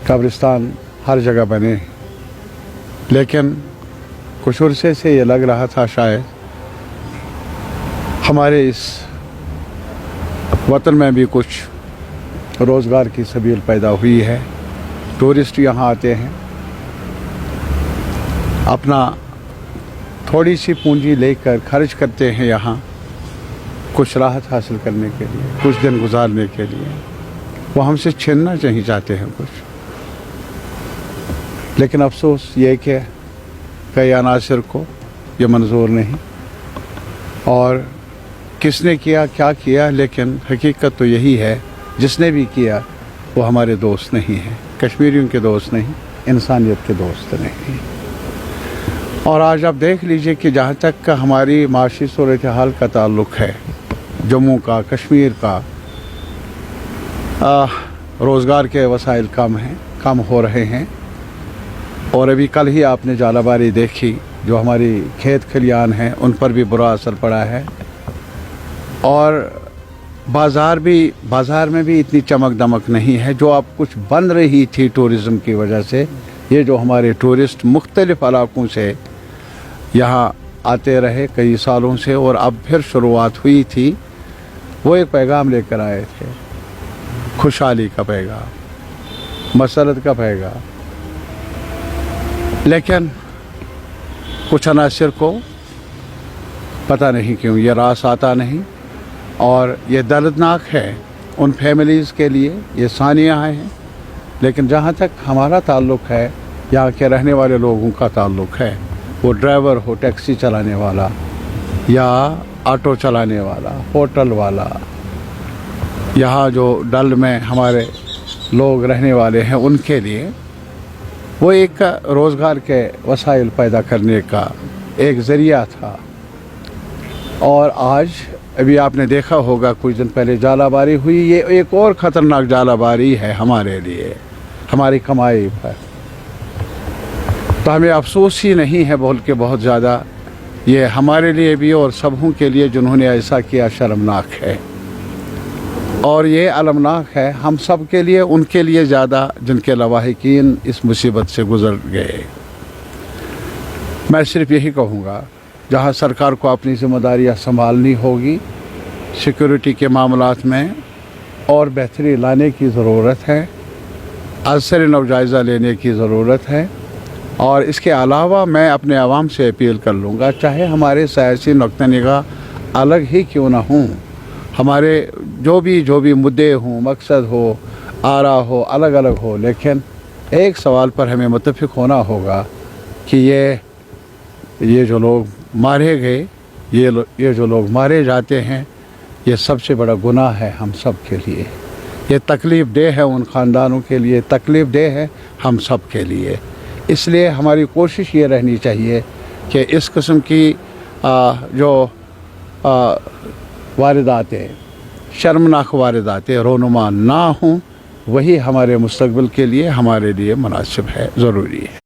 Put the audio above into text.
कब्रिस्तान हर जगह बने, लेकिन कुछ अरसे से ये लग रहा था शायद हमारे इस वतन में भी कुछ रोज़गार की सबील पैदा हुई है। टूरिस्ट यहाँ आते हैं, अपना थोड़ी सी पूंजी लेकर खर्च करते हैं यहाँ कुछ राहत हासिल करने के लिए, कुछ दिन गुजारने के लिए। वो हमसे छीनना नहीं चाहते हैं कुछ, लेकिन अफसोस ये कि कई अनासर को ये मंजूर नहीं। और किसने किया क्या किया, लेकिन हकीकत तो यही है, जिसने भी किया वो हमारे दोस्त नहीं है, कश्मीरियों के दोस्त नहीं, इंसानियत के दोस्त नहीं। और आज आप देख लीजिए कि जहाँ तक का हमारी माशी सूरत हाल का ताल्लुक़ है, जम्मू का, कश्मीर का, रोज़गार के वसाइल कम हो रहे हैं। और अभी कल ही आपने जालाबारी देखी, जो हमारी खेत खलियान हैं उन पर भी बुरा असर पड़ा है। और बाज़ार में भी इतनी चमक दमक नहीं है जो अब कुछ बन रही थी टूरिज़म की वजह से। ये जो हमारे टूरिस्ट मुख्तलिफ़ इलाक़ों से यहाँ आते रहे कई सालों से, और अब फिर शुरुआत हुई थी, वो एक पैगाम लेकर आए थे, खुशहाली का पैगाम, मसरत का पैगाम। लेकिन कुछ अनासर को पता नहीं क्यों ये रास आता नहीं, और ये दर्दनाक है उन फैमिलीज़ के लिए, ये सानियाँ हैं। लेकिन जहाँ तक हमारा ताल्लुक़ है, यहाँ के रहने वाले लोगों का ताल्लुक़ है, वो ड्राइवर हो, टैक्सी चलाने वाला या ऑटो चलाने वाला, होटल वाला, यहाँ जो डल में हमारे लोग रहने वाले हैं, उनके लिए वो एक रोज़गार के वसाइल पैदा करने का एक ज़रिया था। और आज अभी आपने देखा होगा कुछ दिन पहले जालाबारी हुई, ये एक और ख़तरनाक जालाबारी है हमारे लिए, हमारी कमाई पर। तो हमें अफसोस ही नहीं है बोल के बहुत ज़्यादा, ये हमारे लिए भी और सबों के लिए जिन्होंने ऐसा किया शर्मनाक है। और ये अलमनाक है हम सब के लिए, उनके लिए ज़्यादा जिनके लवाहिकीन इस मुसीबत से गुज़र गए। मैं सिर्फ यही कहूँगा, जहाँ सरकार को अपनी ज़िम्मेदारियाँ संभालनी होगी, सिक्योरिटी के मामलात में और बेहतरी लाने की ज़रूरत है, असर नव जायज़ा लेने की ज़रूरत है। और इसके अलावा मैं अपने आवाम से अपील कर लूँगा, चाहे हमारे सियासी नुक्ता निगाह अलग ही क्यों ना हों, हमारे जो भी मुद्दे हों, मकसद हो, आरा हो, अलग अलग हो, लेकिन एक सवाल पर हमें मुत्तफ़िक़ होना होगा कि ये जो लोग मारे गए, ये जो लोग मारे जाते हैं, ये सबसे बड़ा गुनाह है हम सब के लिए। ये तकलीफ़ दे है उन ख़ानदानों के लिए, तकलीफ़ दे है हम सब के लिए। इसलिए हमारी कोशिश ये रहनी चाहिए कि इस किस्म की जो वारदातें, शर्मनाक वारदातें रोनुमा ना हों, वही हमारे मुस्तक़बिल के लिए हमारे लिए मुनासिब है, ज़रूरी है।